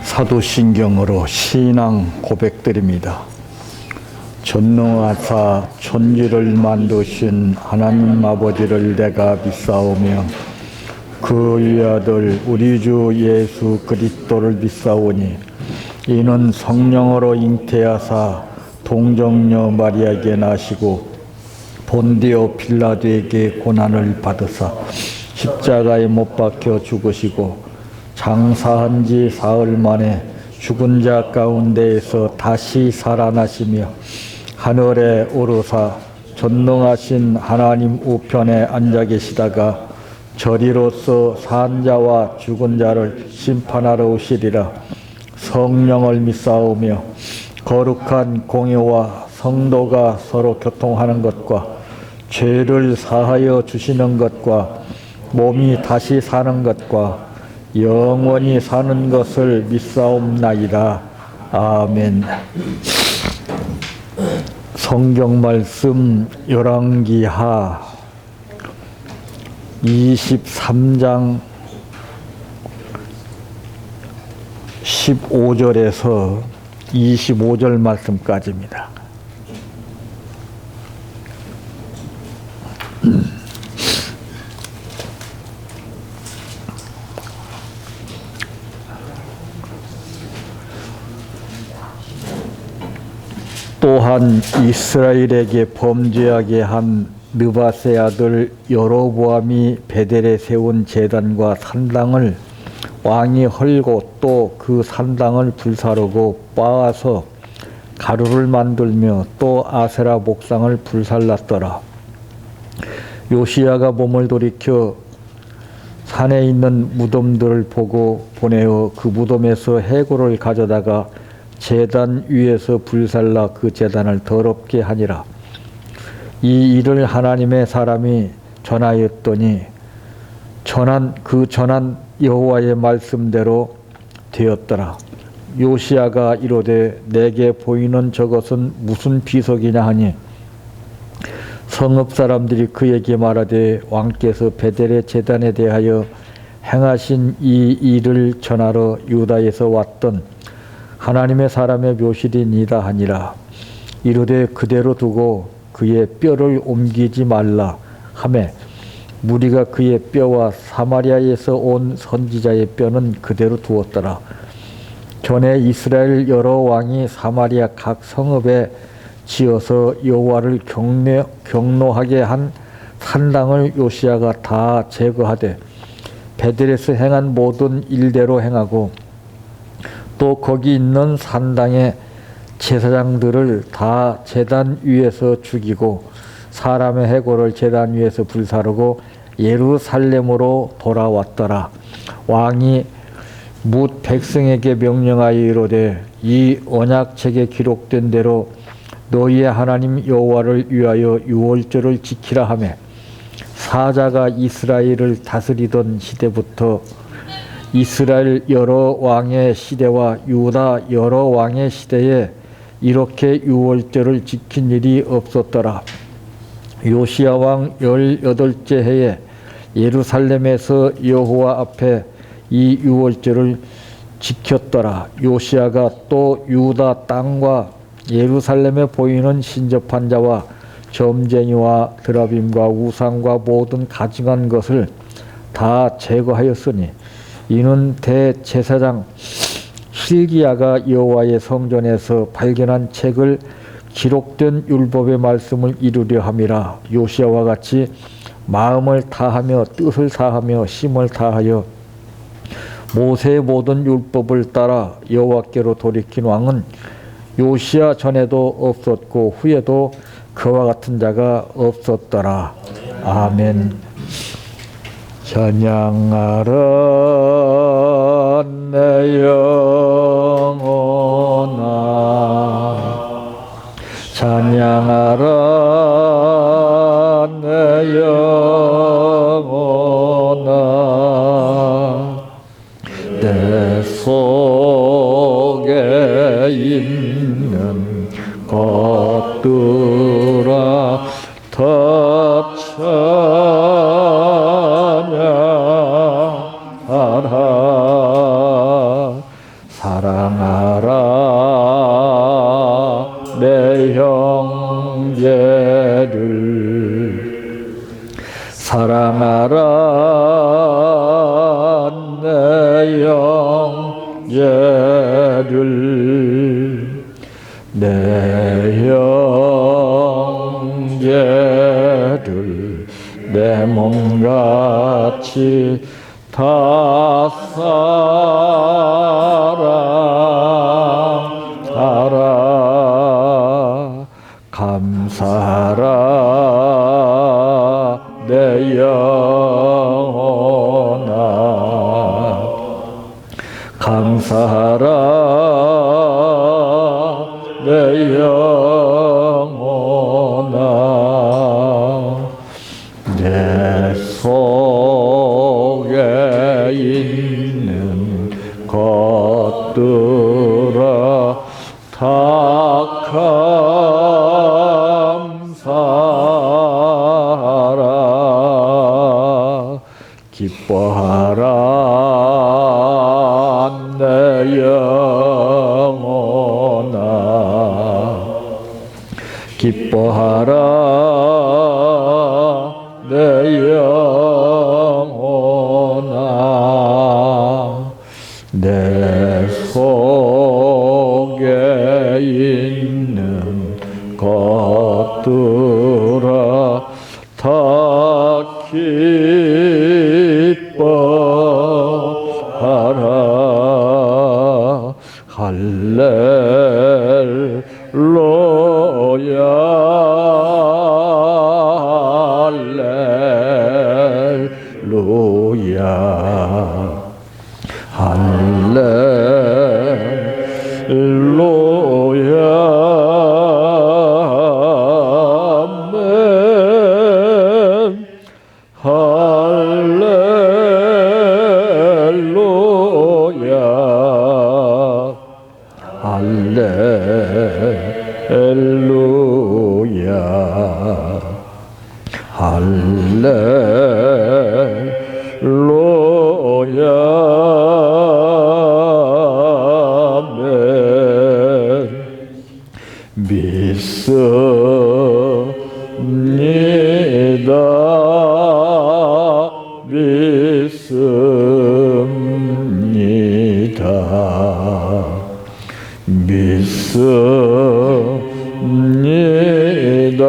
사도신경으로 신앙 고백드립니다. 전능하사 천지를 만드신 하나님 아버지를 내가 믿사오며 그의 아들 우리 주 예수 그리스도를 믿사오니 이는 성령으로 잉태하사 동정녀 마리아에게 나시고 본디오 빌라도에게 고난을 받으사 십자가에 못 박혀 죽으시고 장사한 지 사흘 만에 죽은 자 가운데에서 다시 살아나시며 하늘에 오르사 전능하신 하나님 우편에 앉아 계시다가 저리로서 산 자와 죽은 자를 심판하러 오시리라. 성령을 믿사오며 거룩한 공예와 성도가 서로 교통하는 것과 죄를 사하여 주시는 것과 몸이 다시 사는 것과 영원히 사는 것을 믿사옵나이다. 아멘. 성경 말씀 열왕기하 23장 15절에서 25절 말씀까지입니다. 또한 이스라엘에게 범죄하게 한 느밧의 아들 여로보암이 베델에 세운 제단과 산당을 왕이 헐고 또 그 산당을 불사르고 빻아서 가루를 만들며 또 아세라 목상을 불살랐더라. 요시야가 몸을 돌이켜 산에 있는 무덤들을 보고 보내어 그 무덤에서 해골을 가져다가 제단 위에서 불살라 그 제단을 더럽게 하니라. 이 일을 하나님의 사람이 전하였더니 전한 여호와의 말씀대로 되었더라. 요시야가 이르되 내게 보이는 저것은 무슨 비석이냐 하니 성읍 사람들이 그에게 말하되 왕께서 베델의 제단에 대하여 행하신 이 일을 전하러 유다에서 왔던 하나님의 사람의 묘실이니다 하니라. 이르되 그대로 두고 그의 뼈를 옮기지 말라 하매 무리가 그의 뼈와 사마리아에서 온 선지자의 뼈는 그대로 두었더라. 전에 이스라엘 여러 왕이 사마리아 각 성읍에 지어서 여호와를 경노하게 한 산당을 요시야가 다 제거하되 베델에서 행한 모든 일대로 행하고 또 거기 있는 산당의 제사장들을 다 제단 위에서 죽이고 사람의 해골을 제단 위에서 불사르고 예루살렘으로 돌아왔더라. 왕이 뭇 백성에게 명령하여 이르되 이 언약책에 기록된 대로 너희의 하나님 여호와를 위하여 유월절을 지키라 하매 사자가 이스라엘을 다스리던 시대부터 이스라엘 여러 왕의 시대와 유다 여러 왕의 시대에 이렇게 유월절을 지킨 일이 없었더라. 요시야 왕 18째 해에 예루살렘에서 여호와 앞에 이 유월절을 지켰더라. 요시야가 또 유다 땅과 예루살렘에 보이는 신접한 자와 점쟁이와 드라빔과 우상과 모든 가증한 것을 다 제거하였으니 이는 대제사장 hil기야가 여호와의 성전에서 발견한 책을 기록된 율법의 말씀을 이루려 함이라. 요시야와 같이 마음을 다하며 뜻을 다하며 힘을 다하여 모세의 모든 율법을 따라 여호와께로 돌이킨 왕은 요시야 전에도 없었고 후에도 그와 같은 자가 없었더라. 아멘. 찬양하라 내 영혼아, 찬양하라 내 영혼아, 내 속에 있는 것들아 다 찬양하라. 사랑하라 내 형제를. 사랑하라 내 형제를. 내 형제를 내 몸같이 다 사랑하라. 감사하라 내 영혼아. 감사하라 내 영혼아. 내 속에 있는 것들아 다 감사하라. 기뻐하라 내 영혼아. 기뻐하라 내 영혼아. 내 속에 있는 것들아 다 기뻐하라. 할렐루야 할렐루야 할렐루야 아멘. 할렐루야 할렐루야 할렐루야 아멘. 믿습니다 믿습니다 믿습니다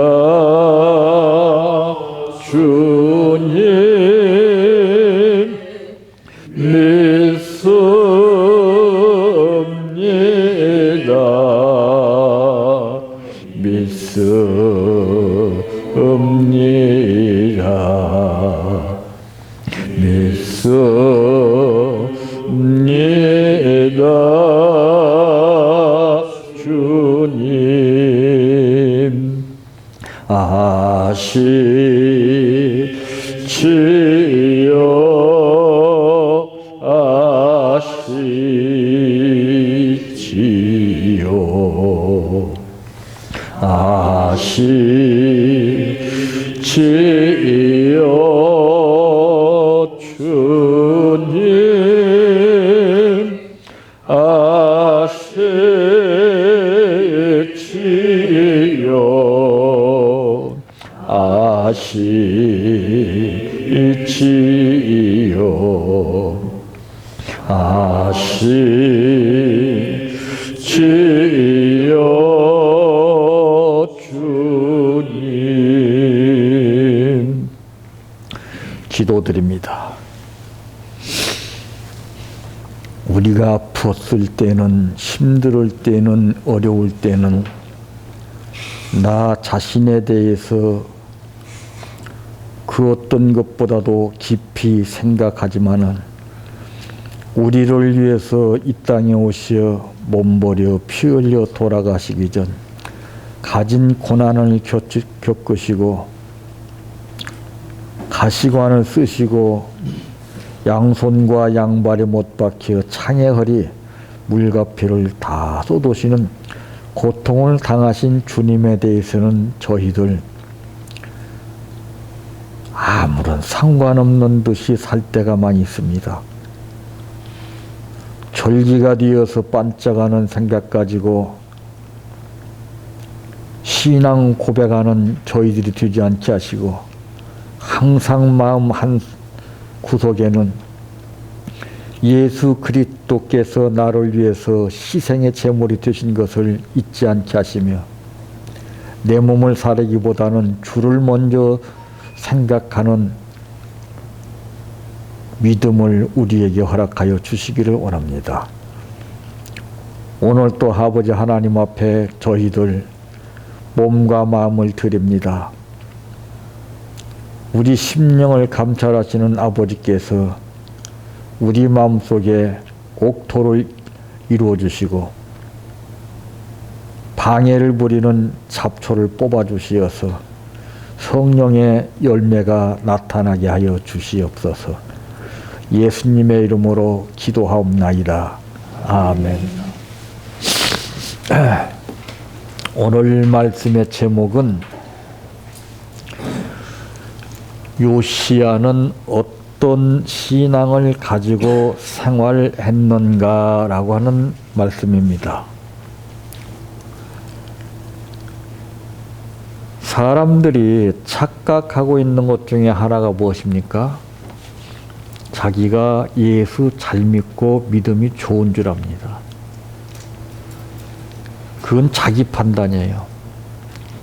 주님. 믿습니다 믿습니다 믿습니다 주님. 아시지요 아시지요 아시지요 주님. 아시지요 아시지요 아시지요 주님. 기도드립니다. 우리가 아팠을 때는, 힘들 때는, 어려울 때는 나 자신에 대해서 그 어떤 것보다도 깊이 생각하지만은 우리를 위해서 이 땅에 오시어 몸버려 피 흘려 돌아가시기 전 가진 고난을 겪으시고 가시관을 쓰시고 양손과 양발에 못 박혀 창에 허리 물과 피를 다 쏟으시는 고통을 당하신 주님에 대해서는 저희들 아무런 상관없는 듯이 살 때가 많이 있습니다. 절기가 되어서 반짝하는 생각 가지고 신앙 고백하는 저희들이 되지 않게 하시고, 항상 마음 한 구석에는 예수 그리스도께서 나를 위해서 희생의 제물이 되신 것을 잊지 않게 하시며, 내 몸을 살리기보다는 주를 먼저 생각하는 믿음을 우리에게 허락하여 주시기를 원합니다. 오늘 또 아버지 하나님 앞에 저희들 몸과 마음을 드립니다. 우리 심령을 감찰하시는 아버지께서 우리 마음속에 옥토를 이루어 주시고 방해를 부리는 잡초를 뽑아 주시어서 성령의 열매가 나타나게 하여 주시옵소서. 예수님의 이름으로 기도하옵나이다. 아멘. 오늘 말씀의 제목은 요시야는 어떤 신앙을 가지고 생활했는가라고 하는 말씀입니다. 사람들이 착각하고 있는 것 중에 하나가 무엇입니까? 자기가 예수 잘 믿고 믿음이 좋은 줄 압니다. 그건 자기 판단이에요.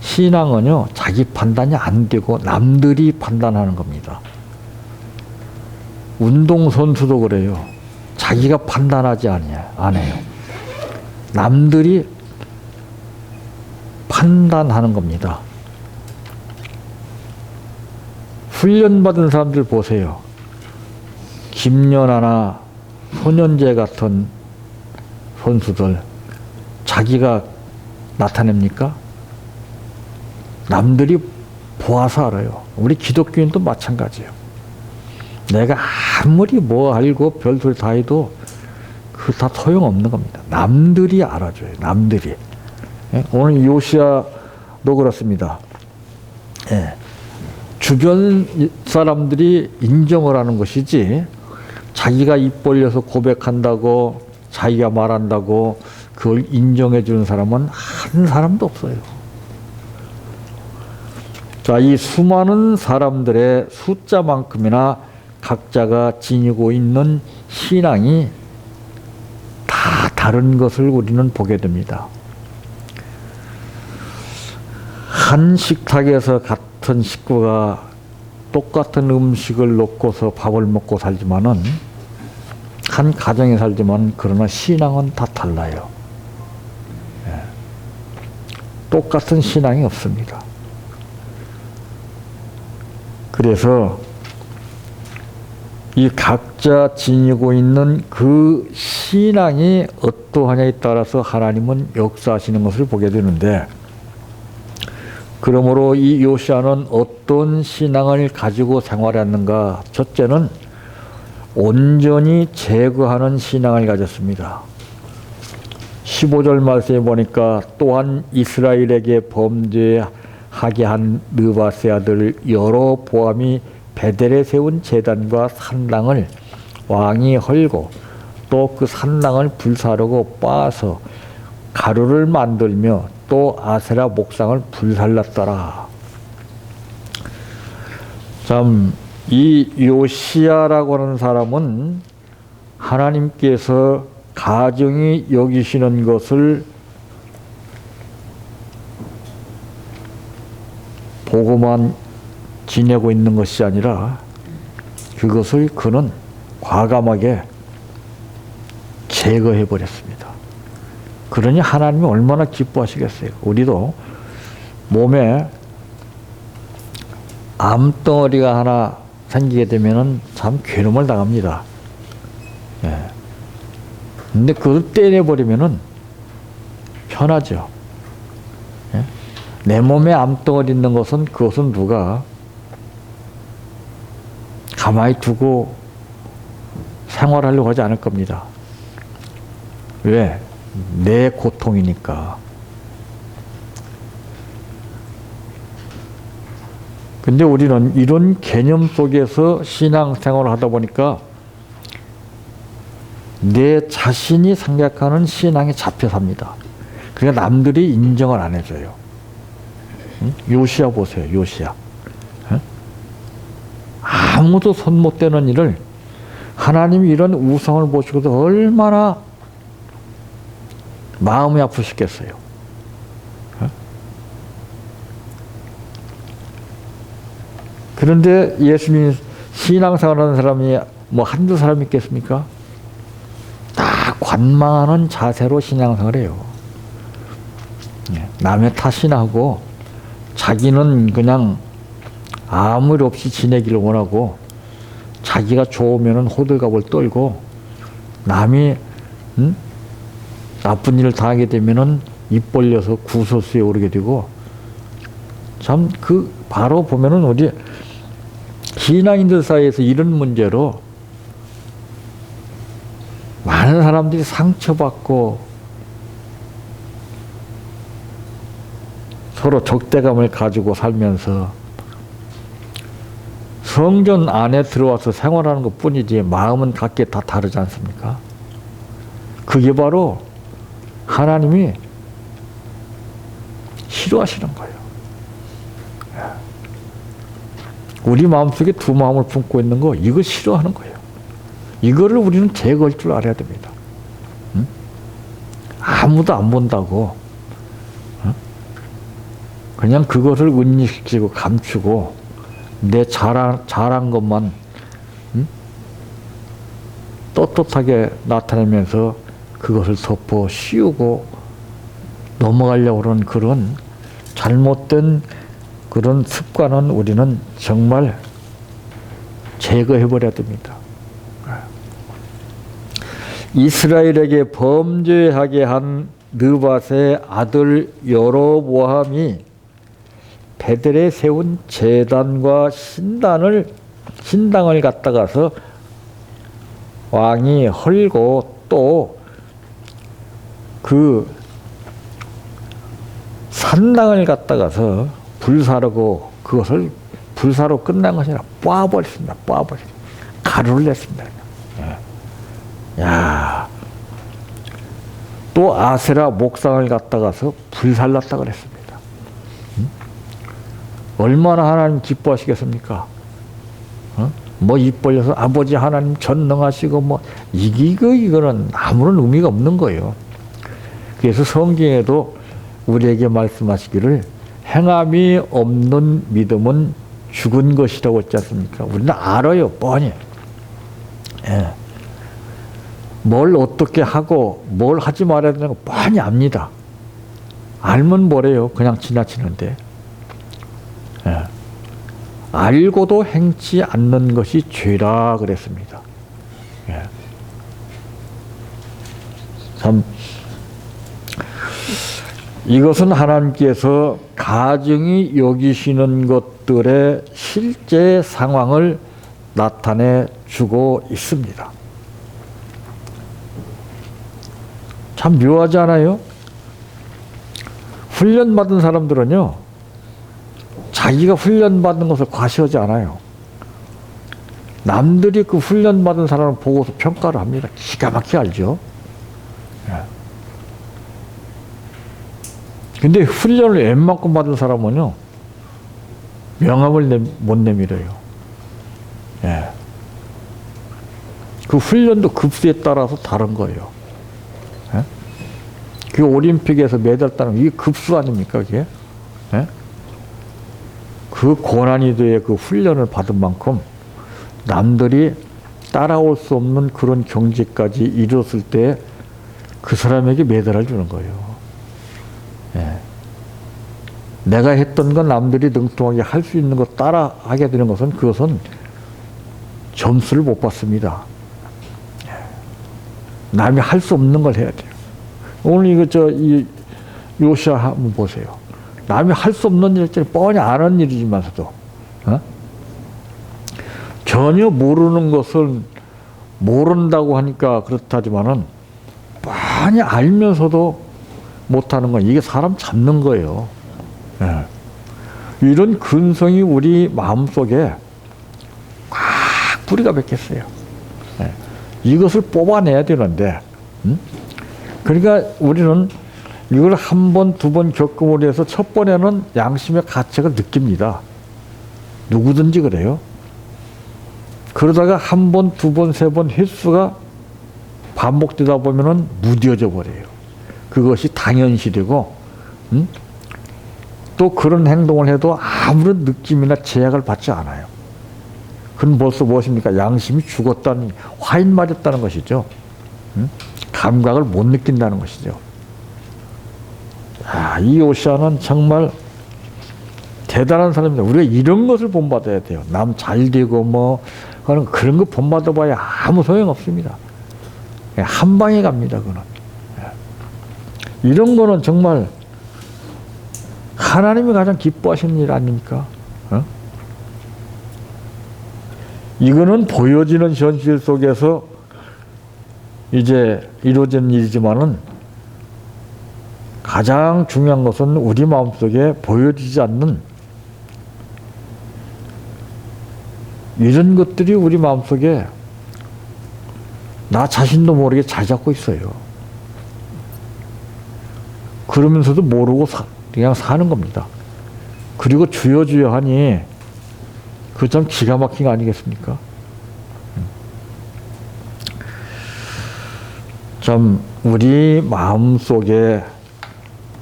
신앙은요, 자기 판단이 안 되고 남들이 판단하는 겁니다. 운동선수도 그래요. 자기가 판단하지 않아요. 남들이 판단하는 겁니다. 훈련받은 사람들 보세요. 김연아나 손현재 같은 선수들, 자기가 나타냅니까? 남들이 보아서 알아요. 우리 기독교인도 마찬가지예요. 내가 아무리 뭐 알고 별소리 다 해도 그 다 소용없는 겁니다. 남들이 알아줘요. 남들이. 오늘 요시야도 그렇습니다. 주변 사람들이 인정을 하는 것이지, 자기가 입 벌려서 고백한다고, 자기가 말한다고 그걸 인정해 주는 사람은 한 사람도 없어요. 자, 이 수많은 사람들의 숫자만큼이나 각자가 지니고 있는 신앙이 다 다른 것을 우리는 보게 됩니다. 한 식탁에서 같은 식구가 똑같은 음식을 놓고서 밥을 먹고 살지만은, 한 가정에 살지만, 그러나 신앙은 다 달라요. 똑같은 신앙이 없습니다. 그래서 이 각자 지니고 있는 그 신앙이 어떠하냐에 따라서 하나님은 역사하시는 것을 보게 되는데, 그러므로 이 요시야는 어떤 신앙을 가지고 생활했는가? 첫째는 온전히 제거하는 신앙을 가졌습니다. 15절 말씀에 보니까, 또한 이스라엘에게 범죄하게 한 느바세 아들 여로보암이 베델에 세운 제단과 산당을 왕이 헐고, 또 그 산당을 불사르고 빻아서 가루를 만들며 또 아세라 목상을 불살랐더라. 참, 이 요시야라고 하는 사람은 하나님께서 가정이 여기시는 것을 보고만 지내고 있는 것이 아니라, 그것을 그는 과감하게 제거해 버렸습니다. 그러니 하나님이 얼마나 기뻐하시겠어요. 우리도 몸에 암덩어리가 하나 생기게 되면은 참 괴로움을 당합니다. 근데 그걸 떼내버리면은 편하죠. 내 몸에 암덩어리 있는 것은, 그것은 누가 가만히 두고 생활하려고 하지 않을 겁니다. 왜? 내 고통이니까. 근데 우리는 이런 개념 속에서 신앙생활을 하다 보니까 내 자신이 생각하는 신앙에 잡혀 삽니다. 그러니까 남들이 인정을 안 해줘요. 요시야 보세요. 요시야. 아무도 손 못 대는 일을 하나님이 이런 우상을 보시고도 얼마나 마음이 아프셨겠어요. 그런데 예수님 신앙생활하는 사람이 뭐 한두 사람 있겠습니까? 다 관망하는 자세로 신앙생활을 해요. 남의 탓이나 하고 자기는 그냥 아무 일 없이 지내기를 원하고 자기가 좋으면은 호들갑을 떨고 남이 나쁜 일을 당하게 되면은 입 벌려서 구설수에 오르게 되고 참 그 바로 보면은 우리 신앙인들 사이에서 이런 문제로 많은 사람들이 상처받고 서로 적대감을 가지고 살면서 성전 안에 들어와서 생활하는 것 뿐이지 마음은 각기 다 다르지 않습니까? 그게 바로 하나님이 싫어하시는 거예요. 우리 마음속에 두 마음을 품고 있는 거 이거 싫어하는 거예요. 이거를 우리는 제거할 줄 알아야 됩니다. 응? 아무도 안 본다고 그냥 그것을 은닉시키고 감추고 내 잘한 것만 떳떳하게 나타내면서 그것을 덮어 씌우고 넘어가려고 하는 그런 잘못된 그런 습관은 우리는 정말 제거해버려야 됩니다. 이스라엘에게 범죄하게 한 느밧의 아들 여로보암이 베델에 세운 제단과 신당을 갖다가서 왕이 헐고 또 그 산당을 갖다가서 불사르고 그것을 불사로 끝난 것이 아니라 빻아버렸습니다. 빻아버렸습니다. 가루를 냈습니다. 야, 또 아세라 목상을 갖다가서 불살랐다 그랬습니다. 얼마나 하나님 기뻐하시겠습니까? 뭐 입 벌려서 아버지 하나님 전능하시고 뭐 이거는 아무런 의미가 없는 거예요. 그래서 성경에도 우리에게 말씀하시기를 행함이 없는 믿음은 죽은 것이라고 했지 않습니까? 우리는 알아요, 뻔히. 예. 뭘 어떻게 하고 뭘 하지 말아야 되는 거 뻔히 압니다. 알면 뭐래요? 그냥 지나치는데. 예. 알고도 행치 않는 것이 죄라 그랬습니다. 예. 참 이것은 하나님께서 가증히 여기시는 것들의 실제 상황을 나타내 주고 있습니다. 참 묘하지 않아요? 훈련받은 사람들은요, 자기가 훈련받은 것을 과시하지 않아요. 남들이 그 훈련받은 사람을 보고서 평가를 합니다. 기가 막히게 알죠? 근데 훈련을 웬만큼 받은 사람은요, 명함을 못 내밀어요. 예. 그 훈련도 급수에 따라서 다른 거예요. 예? 그 올림픽에서 메달 따는 이게 급수 아닙니까, 그게? 예? 그 고난이도의 그 훈련을 받은 만큼 남들이 따라올 수 없는 그런 경지까지 이뤘을 때 그 사람에게 메달을 주는 거예요. 예. 내가 했던 건 남들이 능통하게 할 수 있는 거 따라 하게 되는 것은 그것은 점수를 못 받습니다. 예. 남이 할 수 없는 걸 해야 돼요. 오늘 이 요시야 한번 보세요. 남이 할 수 없는 일을 뻔히 아는 일이지만서도 전혀 모르는 것을 모른다고 하니까 그렇다지만은 뻔히 알면서도 못하는 건 이게 사람 잡는 거예요. 예. 이런 근성이 우리 마음속에 꽉 뿌리가 박혔어요. 예. 이것을 뽑아내야 되는데, 그러니까 우리는 이걸 한 번, 두 번 겪음으로 해서 첫 번에는 양심의 가책을 느낍니다. 누구든지 그래요. 그러다가 한 번, 두 번, 세 번 횟수가 반복되다 보면은 무뎌져 버려요. 그것이 당연시 되고, 또 그런 행동을 해도 아무런 느낌이나 제약을 받지 않아요. 그건 벌써 무엇입니까? 양심이 죽었다는, 화인 맞았다는 것이죠. 감각을 못 느낀다는 것이죠. 이 오시아는 정말 대단한 사람입니다. 우리가 이런 것을 본받아야 돼요. 남 잘 되고 뭐 그런 거 본받아봐야 아무 소용 없습니다. 한 방에 갑니다. 그는 이런 거는 정말 하나님이 가장 기뻐하시는 일 아닙니까? 이거는 보여지는 현실 속에서 이제 이루어지는 일이지만은 가장 중요한 것은 우리 마음속에 보여지지 않는 이런 것들이 우리 마음속에 나 자신도 모르게 잘 잡고 있어요. 그러면서도 모르고 그냥 사는 겁니다. 그리고 주여 하니 그 참 기가 막힌 거 아니겠습니까? 참 우리 마음속에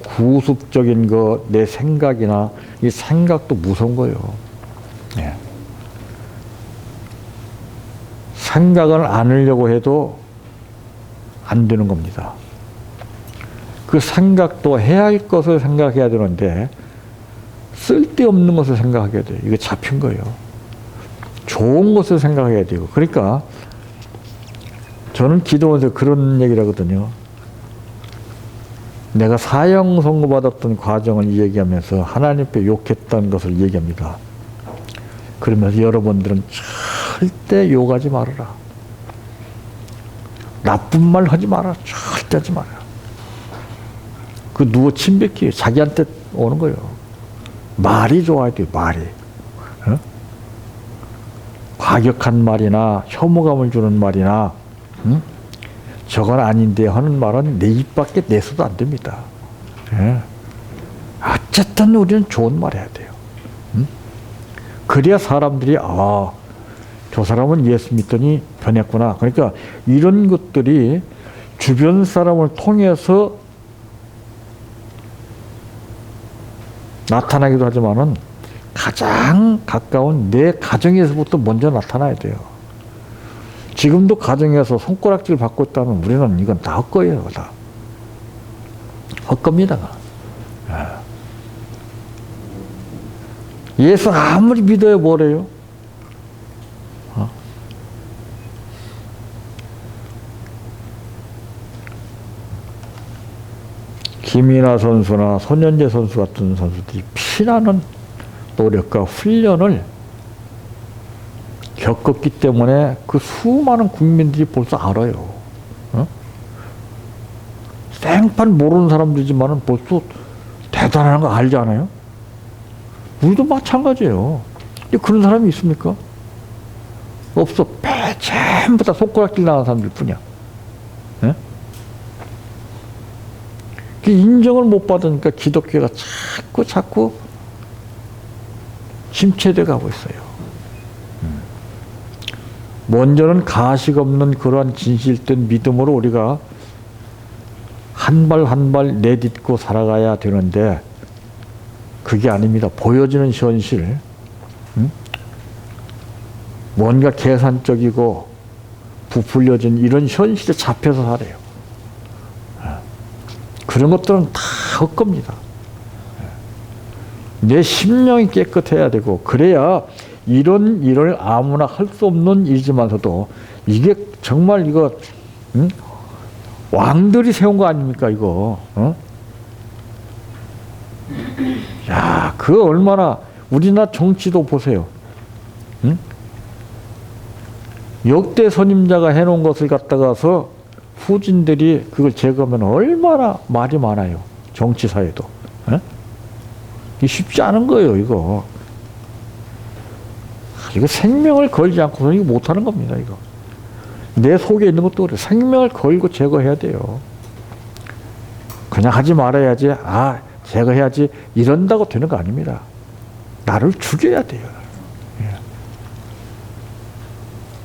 구습적인 거, 내 생각이나 이 생각도 무서운 거예요. 예. 생각을 안 하려고 해도 안 되는 겁니다. 그 생각도 해야 할 것을 생각해야 되는데 쓸데없는 것을 생각하게 돼요. 이거 잡힌 거예요. 좋은 것을 생각해야 되고. 그러니까 저는 기도원에서 그런 얘기를 하거든요. 내가 사형 선고받았던 과정을 얘기하면서 하나님 앞에 욕했던 것을 얘기합니다. 그러면서 여러분들은 절대 욕하지 말아라. 나쁜 말 하지 마라. 절대 하지 마라. 그 누워 침뱉기 자기한테 오는 거예요. 말이 좋아야 돼요. 말이. 어? 과격한 말이나 혐오감을 주는 말이나 저건 아닌데 하는 말은 내 입 밖에 내서도 안 됩니다. 예. 어쨌든 우리는 좋은 말 해야 돼요. 그래야 사람들이 저 사람은 예수 믿더니 변했구나. 그러니까 이런 것들이 주변 사람을 통해서 나타나기도 하지만은 가장 가까운 내 가정에서부터 먼저 나타나야 돼요. 지금도 가정에서 손가락질 받고 있다면 우리는 이건 다 헛거예요. 다 헛겁니다. 예수 아무리 믿어야 뭐래요? 김이나 선수나 손현재 선수 같은 선수들이 피나는 노력과 훈련을 겪었기 때문에 그 수많은 국민들이 벌써 알아요. 생판 모르는 사람들이지만 벌써 대단한 거 알지 않아요? 우리도 마찬가지예요. 근데 그런 사람이 있습니까? 없어. 전부 다 손가락질 나간 사람들 뿐이야. 예? 그 인정을 못 받으니까 기독교가 자꾸 침체돼 가고 있어요. 먼저는 가식 없는 그러한 진실된 믿음으로 우리가 한 발 한 발 내딛고 살아가야 되는데 그게 아닙니다. 보여지는 현실, 뭔가 계산적이고 부풀려진 이런 현실에 잡혀서 살아요. 그런 것들은 다 헛겁니다. 내 심령이 깨끗해야 되고 그래야 이런 일을 아무나 할 수 없는 일이지만서도 이게 정말 이거 왕들이 세운 거 아닙니까 이거? 야, 그 얼마나 우리나라 정치도 보세요. 역대 선임자가 해놓은 것을 갖다가서 후진들이 그걸 제거하면 얼마나 말이 많아요. 정치사에도. 이게 쉽지 않은 거예요, 이거. 이거 생명을 걸지 않고서 이거 못하는 겁니다, 이거. 내 속에 있는 것도 그래. 생명을 걸고 제거해야 돼요. 그냥 하지 말아야지, 제거해야지, 이런다고 되는 거 아닙니다. 나를 죽여야 돼요. 예.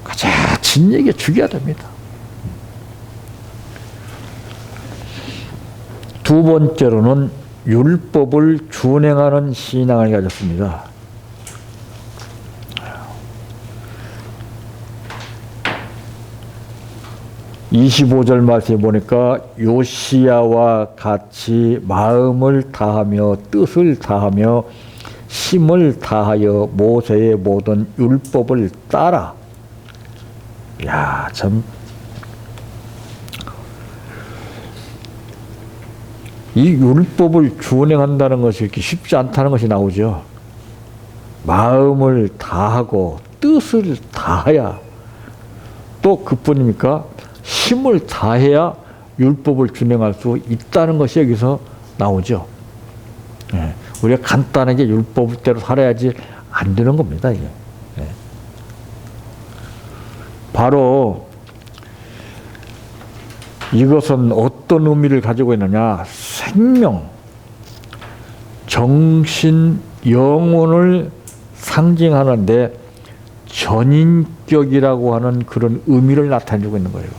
가장 진리에게 죽여야 됩니다. 두 번째로는 율법을 준행하는 신앙을 가졌습니다. (25절) 말씀에 보니까 요시야와 같이 마음을 다하며 뜻을 다하며 힘을 다하여 모세의 모든 율법을 따라. 야, 참. 이 율법을 준행한다는 것이 이렇게 쉽지 않다는 것이 나오죠. 마음을 다하고 뜻을 다해야, 또 그뿐입니까? 힘을 다해야 율법을 준행할 수 있다는 것이 여기서 나오죠. 예. 우리가 간단하게 율법대로 살아야지 안 되는 겁니다, 이게. 예. 바로 이것은 어떤 의미를 가지고 있느냐? 생명, 정신, 영혼을 상징하는데 전인격이라고 하는 그런 의미를 나타내고 있는 거예요.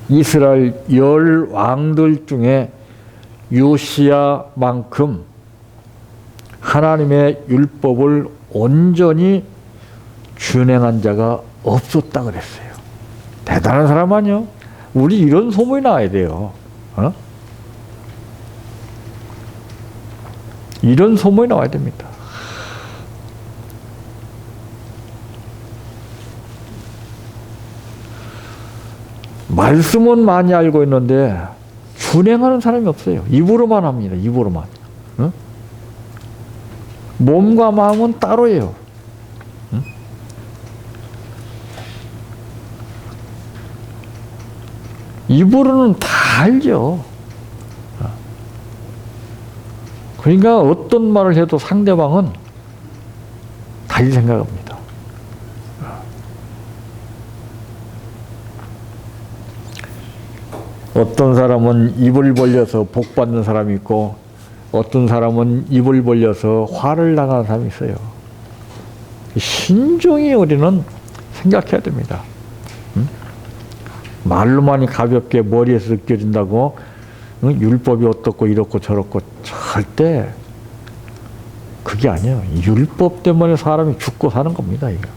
이스라엘 10왕들 중에 요시야만큼 하나님의 율법을 온전히 준행한 자가 없었다 그랬어요. 대단한 사람 아니요? 우리 이런 소문이 나와야 돼요. 이런 소문이 나와야 됩니다. 말씀은 많이 알고 있는데 준행하는 사람이 없어요. 입으로만 합니다. 입으로만. 몸과 마음은 따로예요. 입으로는 다 알죠. 그러니까 어떤 말을 해도 상대방은 달리 생각합니다. 어떤 사람은 입을 벌려서 복 받는 사람이 있고, 어떤 사람은 입을 벌려서 화를 당하는 사람이 있어요. 신중히 우리는 생각해야 됩니다. 말로만이 가볍게 머리에서 느껴진다고 율법이 어떻고 이렇고 저렇고, 절대 그게 아니에요. 율법 때문에 사람이 죽고 사는 겁니다, 이거.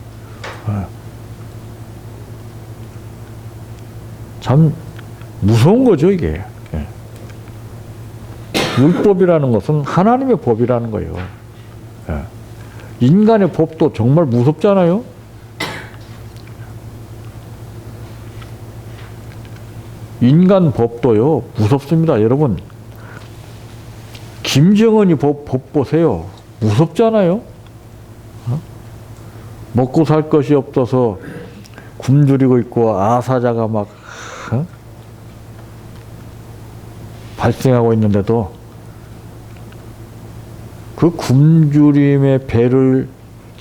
참 무서운 거죠, 이게. 율법이라는 것은 하나님의 법이라는 거예요. 인간의 법도 정말 무섭잖아요. 인간 법도요, 무섭습니다. 여러분, 김정은이 법 보세요. 무섭잖아요. 먹고 살 것이 없어서 굶주리고 있고 아사자가 막 발생하고 있는데도 그 굶주림의 배를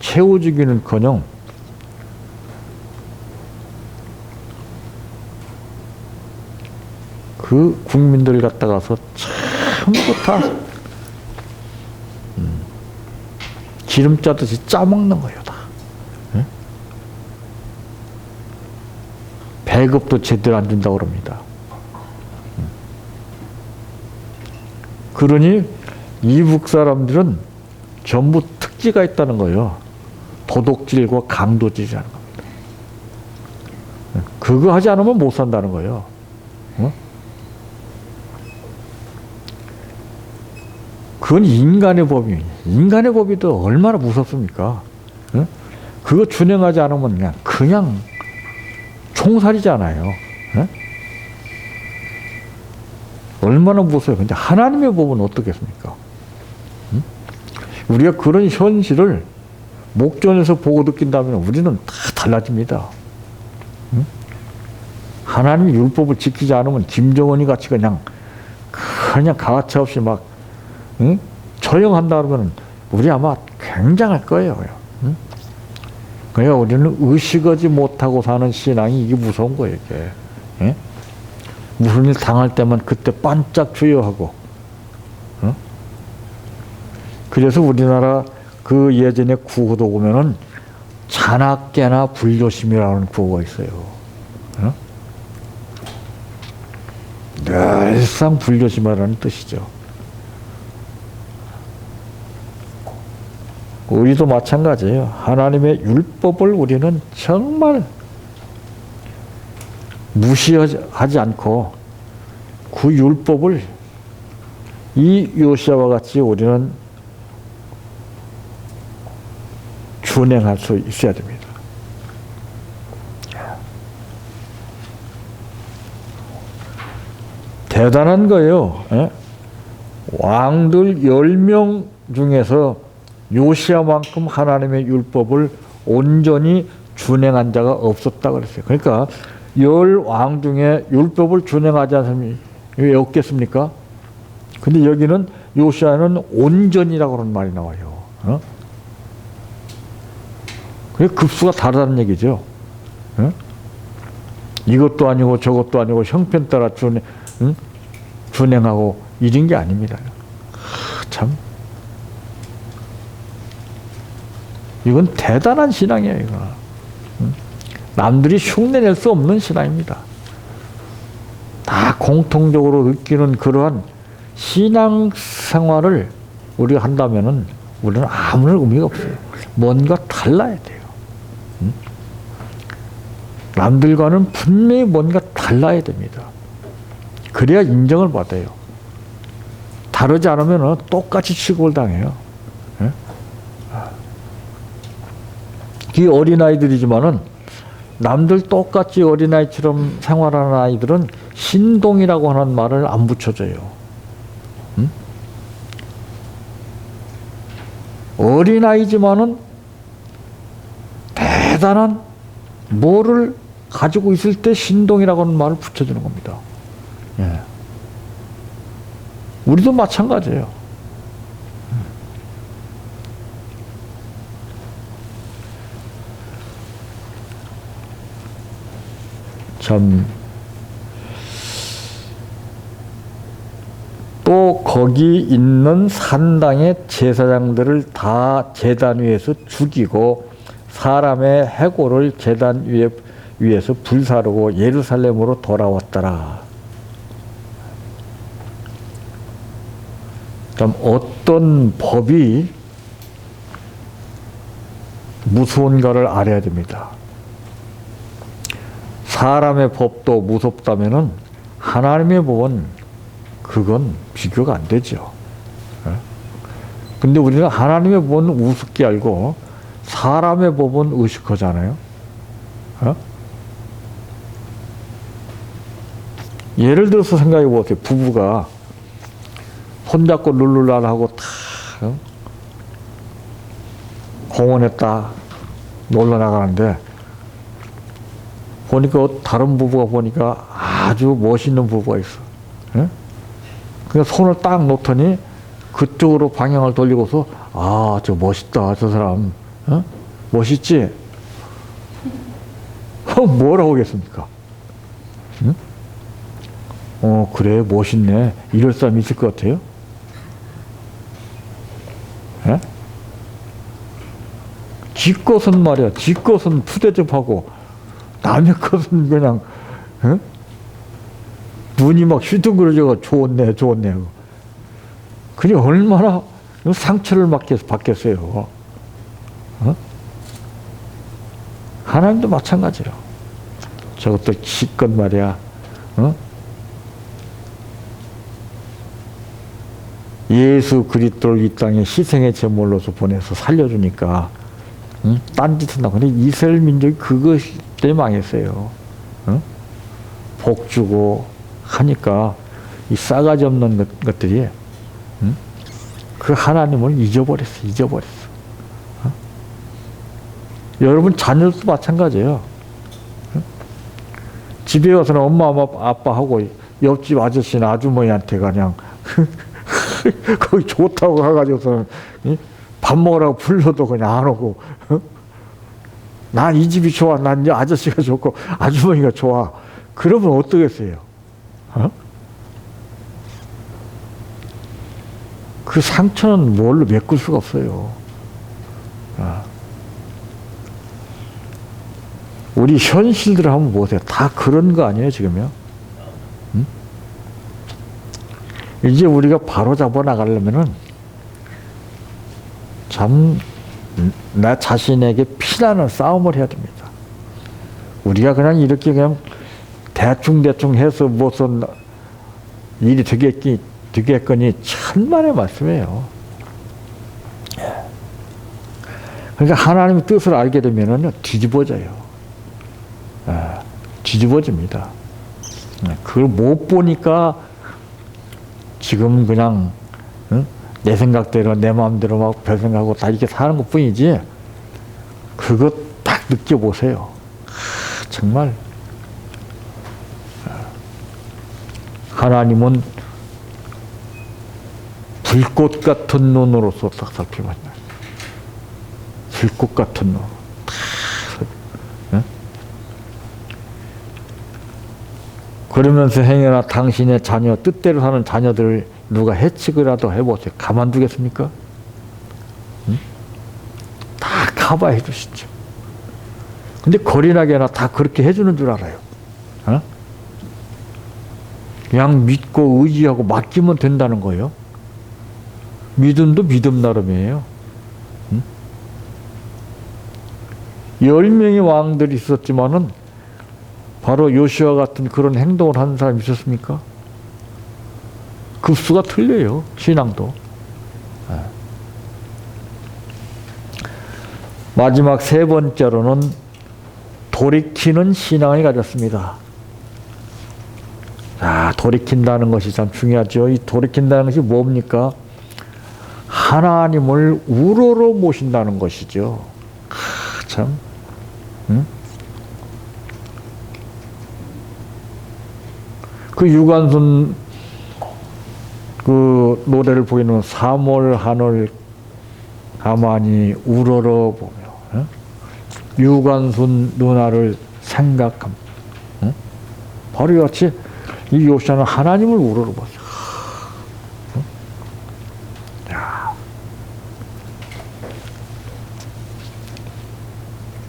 채워주기는커녕 그 국민들 갖다가서 전부 다 기름 짜듯이 짜먹는 거예요, 다. 배급도 제대로 안 준다고 그럽니다. 그러니 이북 사람들은 전부 특기가 있다는 거예요. 도덕질과 강도질이라는 겁니다. 그거 하지 않으면 못 산다는 거예요. 그건 인간의 법이에요. 인간의 법이 또 얼마나 무섭습니까? 그거 준행하지 않으면 그냥 총살이잖아요. 얼마나 무서워요. 근데 하나님의 법은 어떻겠습니까? 우리가 그런 현실을 목전에서 보고 느낀다면 우리는 다 달라집니다. 하나님의 율법을 지키지 않으면 김정은이 같이 그냥 그냥 가차없이 막 응? 처형한다 그러면 우리 아마 굉장할 거예요. 응? 그러니까 우리는 의식하지 못하고 사는 신앙이 이게 무서운 거예요. 이게. 예? 무슨 일 당할 때만 그때 반짝 주여하고. 어? 그래서 우리나라 그 예전에 구호도 보면은 자나깨나 불조심이라는 구호가 있어요. 어? 늘상 불조심하라는 뜻이죠. 우리도 마찬가지예요. 하나님의 율법을 우리는 정말 무시하지 않고 그 율법을 이 요시아와 같이 우리는 준행할 수 있어야 됩니다. 대단한 거예요. 예? 왕들 10명 중에서 요시아만큼 하나님의 율법을 온전히 준행한 자가 없었다 그랬어요. 그러니까 10왕 중에 율법을 준행하지 않은 사람이 왜 없겠습니까? 근데 여기는 요시아는 온전이라고 하는 말이 나와요. 어? 그게 급수가 다르다는 얘기죠. 어? 이것도 아니고 저것도 아니고 형편 따라 준행하고 이런 게 아닙니다. 참. 이건 대단한 신앙이에요, 이거. 남들이 흉내낼 수 없는 신앙입니다. 다 공통적으로 느끼는 그러한 신앙 생활을 우리가 한다면은 우리는 아무런 의미가 없어요. 뭔가 달라야 돼요. 남들과는 분명히 뭔가 달라야 됩니다. 그래야 인정을 받아요. 다르지 않으면 똑같이 취급을 당해요. 예? 이 어린아이들이지만은 남들 똑같이 어린아이처럼 생활하는 아이들은 신동이라고 하는 말을 안 붙여줘요. 응? 어린아이지만은 대단한 뭐를 가지고 있을 때 신동이라고 하는 말을 붙여주는 겁니다. 예. 우리도 마찬가지예요. 참, 또 거기 있는 산당의 제사장들을 다 제단 위에서 죽이고 사람의 해골을 제단 위에서 불사르고 예루살렘으로 돌아왔더라. 참 어떤 법이 무서운가를 알아야 됩니다. 사람의 법도 무섭다면은 하나님의 법은 그건 비교가 안 되죠. 근데 우리는 하나님의 법은 우습게 알고 사람의 법은 의식하잖아요. 예를 들어서 생각해 보세요. 부부가 손잡고 룰루랄 하고 다 공원에 딱 놀러 나가는데 보니까 다른 부부가 보니까 아주 멋있는 부부가 있어. 그러니까 손을 딱 놓더니 그쪽으로 방향을 돌리고서 아, 저 멋있다, 저 사람. 멋있지? 뭐라고 하겠습니까? 그래, 멋있네. 이럴 사람 있을 것 같아요? 예? 지 것은 말이야. 지 것은 푸대접하고 남의 것은 그냥 눈이 막 휘둥그러져가 좋네, 좋네. 그게 얼마나 상처를 받겠어요. 하나님도 마찬가지예요. 저것도 기껏 말이야. 예수 그리스도를 이 땅에 희생의 제물로서 보내서 살려주니까 딴짓 한다고. 근데 이스라엘 민족이 그것 때문에 망했어요. 복 주고 하니까 이 싸가지 없는 것들이 그 하나님을 잊어버렸어. 여러분 자녀도 마찬가지예요. 집에 와서는 엄마 아빠하고 옆집 아저씨나 아주머니한테 그냥 거기 좋다고 가가지고서는 밥 먹으라고 불러도 그냥 안 오고, 난 이 집이 좋아, 난 이 아저씨가 좋고 아주머니가 좋아. 그러면 어떠겠어요? 그 상처는 뭘로 메꿀 수가 없어요. 우리 현실들을 한번 보세요. 다 그런 거 아니에요, 지금요? 이제 우리가 바로 잡아 나가려면은 참, 나 자신에게 피나는 싸움을 해야 됩니다. 우리가 그냥 이렇게 그냥 대충 해서 무슨 일이 되겠거니 천만의 말씀이에요. 그러니까 하나님의 뜻을 알게 되면은요, 뒤집어져요. 뒤집어집니다. 그걸 못 보니까 지금 그냥 내 생각대로 내 마음대로 막 별 생각하고 다 이렇게 사는 것 뿐이지, 그거 딱 느껴보세요. 정말 하나님은 불꽃 같은 눈으로서 딱 살피면, 불꽃 같은 눈. 그러면서 행여나 당신의 자녀, 뜻대로 사는 자녀들을 누가 해치기라도 해보세요. 가만두겠습니까? 다 커버해 주시죠. 근데 거리나게나 다 그렇게 해주는 줄 알아요. 그냥 믿고 의지하고 맡기면 된다는 거예요. 믿음도 믿음 나름이에요. 10명의 왕들이 있었지만은 바로 요시아 같은 그런 행동을 하는 사람이 있었습니까? 급수가 틀려요. 신앙도. 마지막 세 번째로는 돌이키는 신앙을 가졌습니다. 자, 돌이킨다는 것이 참 중요하죠. 이 돌이킨다는 것이 뭡니까? 하나님을 우러러 모신다는 것이죠. 참. 그 유관순 그 노래를 보이는 사몰 하늘 가만히 우러러 보며 유관순 누나를 생각함. 바로 이같이 이 요시아는 하나님을 우러러 보세요.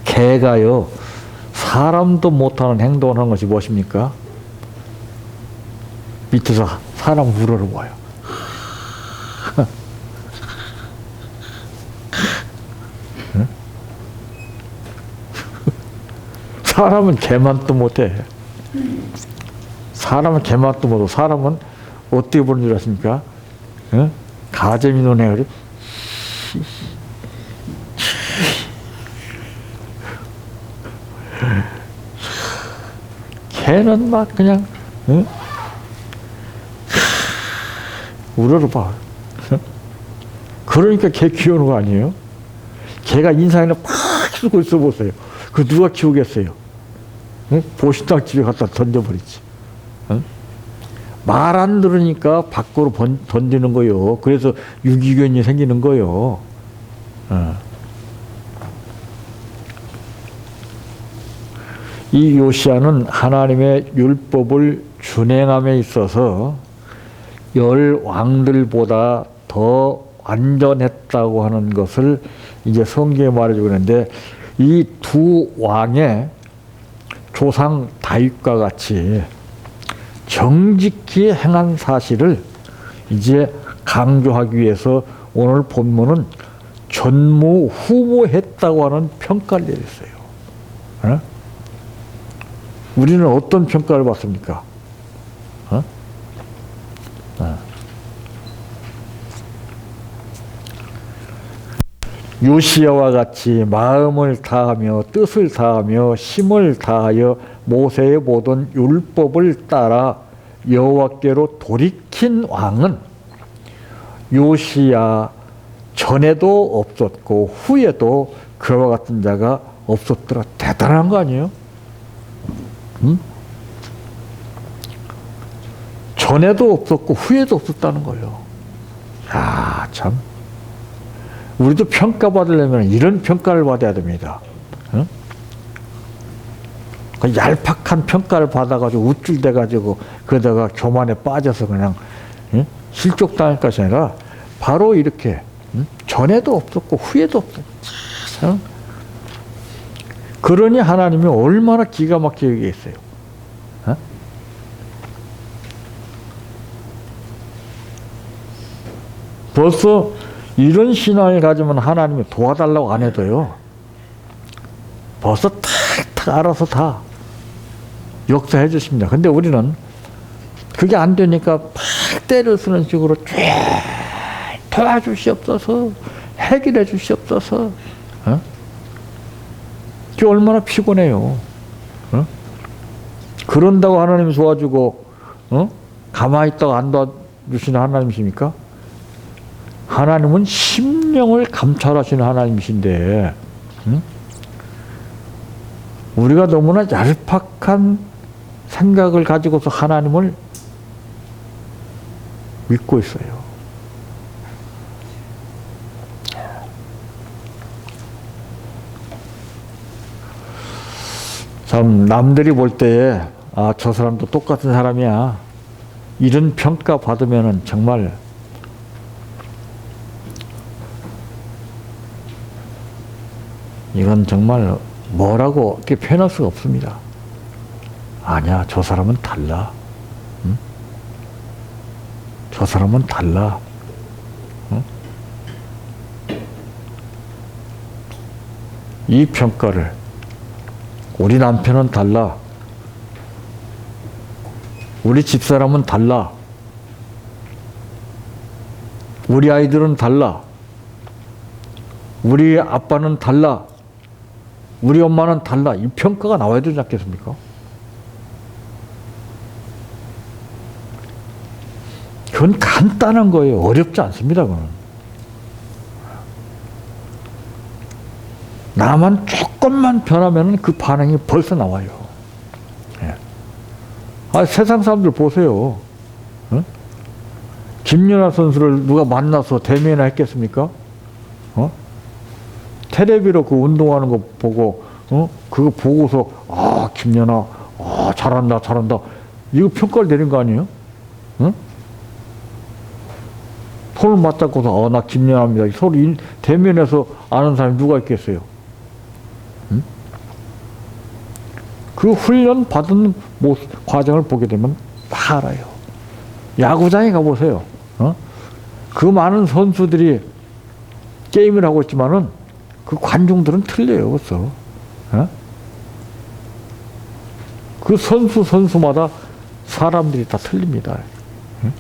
개가요, 사람도 못하는 행동을 하는 것이 무엇입니까? 밑에서 사람 우러러 봐요. 사람은 개만도 못해. 사람은 개만도 못하고, 사람은 어떻게 보는 줄 아십니까? 가재미 눈에 그래. 개는 막 그냥 우러러 봐. 그러니까 개 키우는 거 아니에요? 개가 인상에는 팍 쓰고 있어 보세요. 그 누가 키우겠어요? 보신당 집에 갖다 던져버리지. 말 안 들으니까 밖으로 던지는 거요. 그래서 유기견이 생기는 거요. 이 요시아는 하나님의 율법을 준행함에 있어서 10 왕들보다 더 완전했다고 하는 것을 이제 성경에 말해주고 있는데, 이 두 왕의 조상 다윗과 같이 정직히 행한 사실을 이제 강조하기 위해서 오늘 본문은 전무후무했다고 하는 평가를 내렸어요. 우리는 어떤 평가를 받습니까? 요시아와 같이 마음을 다하며 뜻을 다하며 힘을 다하여 모세의 모든 율법을 따라 여호와께로 돌이킨 왕은 요시아 전에도 없었고 후에도 그와 같은 자가 없었더라. 대단한 거 아니에요? 전에도 없었고 후에도 없었다는 거예요. 야, 참. 우리도 평가받으려면 이런 평가를 받아야 됩니다. 응? 그 얄팍한 평가를 받아가지고 우쭐대가지고 그러다가 교만에 빠져서 그냥 응? 실족당할 것이 아니라 바로 이렇게 응? 전에도 없었고 후에도 없었고 참. 그러니 하나님이 얼마나 기가 막히게 얘기했어요. 어? 벌써 이런 신앙을 가지면 하나님이 도와달라고 안 해도요. 벌써 탁탁 알아서 다 역사해 주십니다. 근데 우리는 그게 안 되니까 팍 때려 쓰는 식으로 쫙 도와주시옵소서, 해결해 주시옵소서. 어? 그게 얼마나 피곤해요. 어? 그런다고 하나님이 도와주고 어? 가만히 있다가 안 도와주시는 하나님이십니까? 하나님은 심령을 감찰하시는 하나님이신데 응? 우리가 너무나 얄팍한 생각을 가지고서 하나님을 믿고 있어요. 참 남들이 볼 때에 아, 저 사람도 똑같은 사람이야. 이런 평가 받으면은 정말 이건 정말 뭐라고 이렇게 표현할 수가 없습니다. 아니야, 저 사람은 달라. 응? 저 사람은 달라. 응? 이 평가를 우리 남편은 달라. 우리 집사람은 달라. 우리 아이들은 달라. 우리 아빠는 달라. 우리 엄마는 달라. 이 평가가 나와야 되지 않겠습니까? 그건 간단한 거예요. 어렵지 않습니다. 그건. 나만 조금만 변하면 그 반응이 벌써 나와요. 예. 아, 세상 사람들 보세요. 어? 김연아 선수를 누가 만나서 대면이나 했겠습니까? 어? 텔레비로 그 운동하는 거 보고, 어? 그거 보고서, 아, 김연아, 아, 잘한다, 잘한다. 이거 평가를 내린 거 아니에요? 어? 손을 맞잡고서, 나 김연아입니다. 서로 대면에서 아는 사람이 누가 있겠어요? 응? 그 훈련 받은 과정을 보게 되면 다 알아요. 야구장에 가보세요. 어? 그 많은 선수들이 게임을 하고 있지만은 그 관중들은 틀려요, 벌써. 어? 그 선수마다 사람들이 다 틀립니다. 어?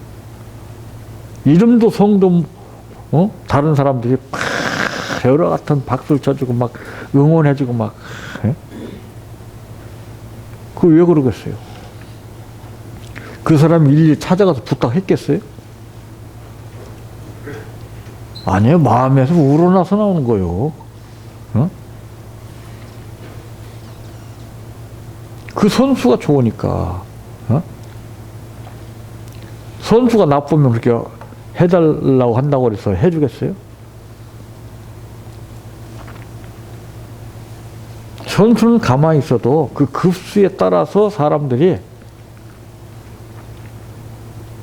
이름도 성도 다른 사람들이 막 여러 같은 박수를 쳐주고 막 응원해주고 막. 그 왜 그러겠어요? 그 사람이 일일이 찾아가서 부탁했겠어요? 아니에요. 마음에서 우러나서 나오는 거예요. 어? 그 선수가 좋으니까. 어? 선수가 나쁘면 그렇게 해달라고 한다고 해서 해주겠어요? 선수는 가만히 있어도 그 급수에 따라서 사람들이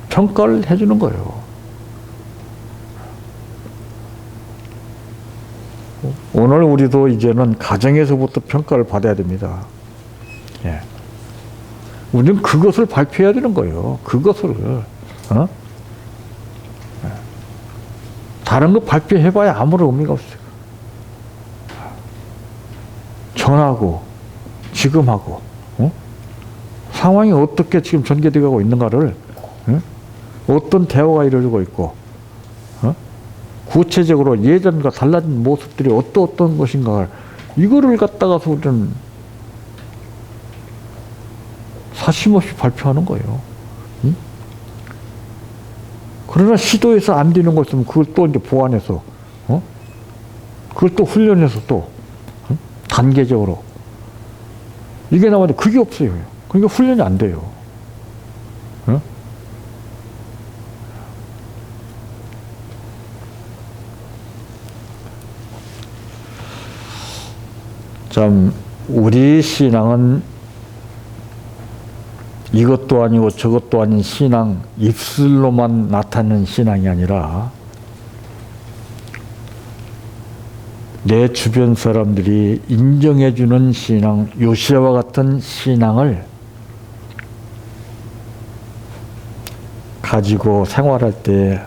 평가를 해주는 거예요. 오늘 우리도 이제는 가정에서부터 평가를 받아야 됩니다. 예. 우리는 그것을 발표해야 되는 거예요. 그것을. 어? 예. 다른 거 발표해봐야 아무런 의미가 없어요. 전하고, 지금 하고, 상황이 어떻게 지금 전개되고 있는가를, 어떤 대화가 이루어지고 있고, 구체적으로 예전과 달라진 모습들이 어떤 것인가, 이거를 갖다가서 우리는 사심없이 발표하는 거예요. 그러나 시도해서 안 되는 것 있으면 그걸 또 이제 보완해서, 그걸 또 훈련해서 또, 단계적으로. 이게 나왔는데 그게 없어요. 그러니까 훈련이 안 돼요. 참 우리 신앙은 이것도 아니고 저것도 아닌 신앙, 입술로만 나타내는 신앙이 아니라 내 주변 사람들이 인정해주는 신앙, 요시아와 같은 신앙을 가지고 생활할 때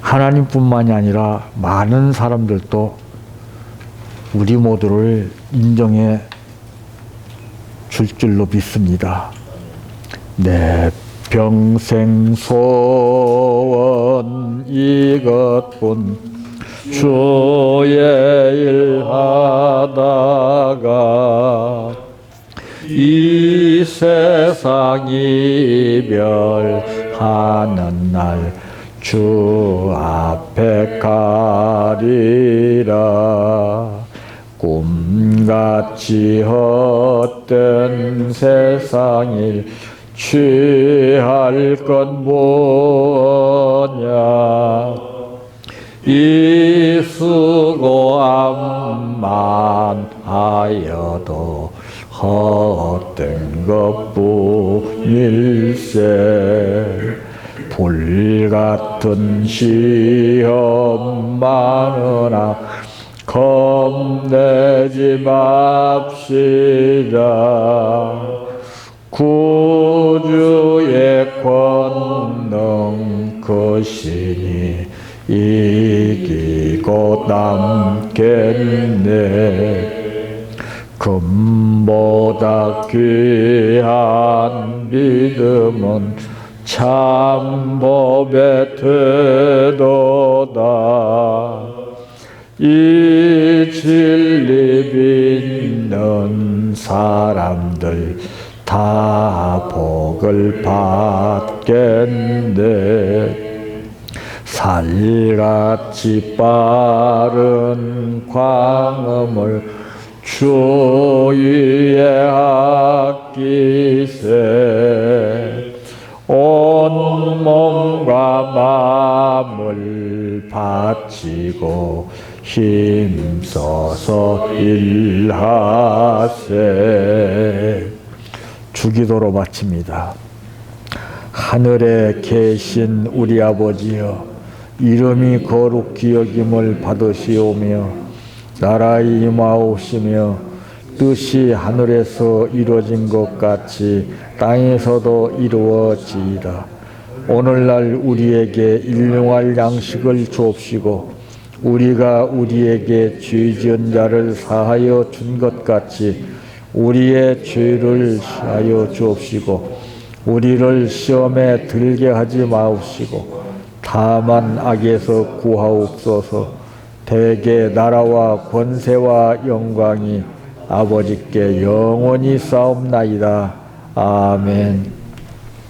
하나님뿐만이 아니라 많은 사람들도 우리 모두를 인정해 줄 줄로 믿습니다. 내 평생 소원 이것뿐 주의 일 하다가 이 세상 이별하는 날 주 앞에 가리라. 꿈같이 헛된 세상일 취할 건 뭐냐. 이 수고함만 하여도 헛된 것뿐일세. 불같은 시험 많으나 겁내지 맙시다. 구주의 권능 그 신이 이기고 남겠네. 금보다 귀한 믿음은 참법에 되도다. 이 진리 믿는 사람들 다 복을 받겠네. 살같이 빠른 광음을 주 위에 아끼세. 온 몸과 마음을 바치고 힘써서 일하세. 주기도로 마칩니다. 하늘에 계신 우리 아버지여, 이름이 거룩히 여김을 받으시오며 나라에 임하옵시며 뜻이 하늘에서 이루어진 것 같이 땅에서도 이루어지이다. 오늘날 우리에게 일용할 양식을 주옵시고 우리가 우리에게 죄 지은 자를 사하여 준 것 같이 우리의 죄를 사하여 주옵시고 우리를 시험에 들게 하지 마옵시고 다만 악에서 구하옵소서. 대개 나라와 권세와 영광이 아버지께 영원히 싸움나이다. 아멘.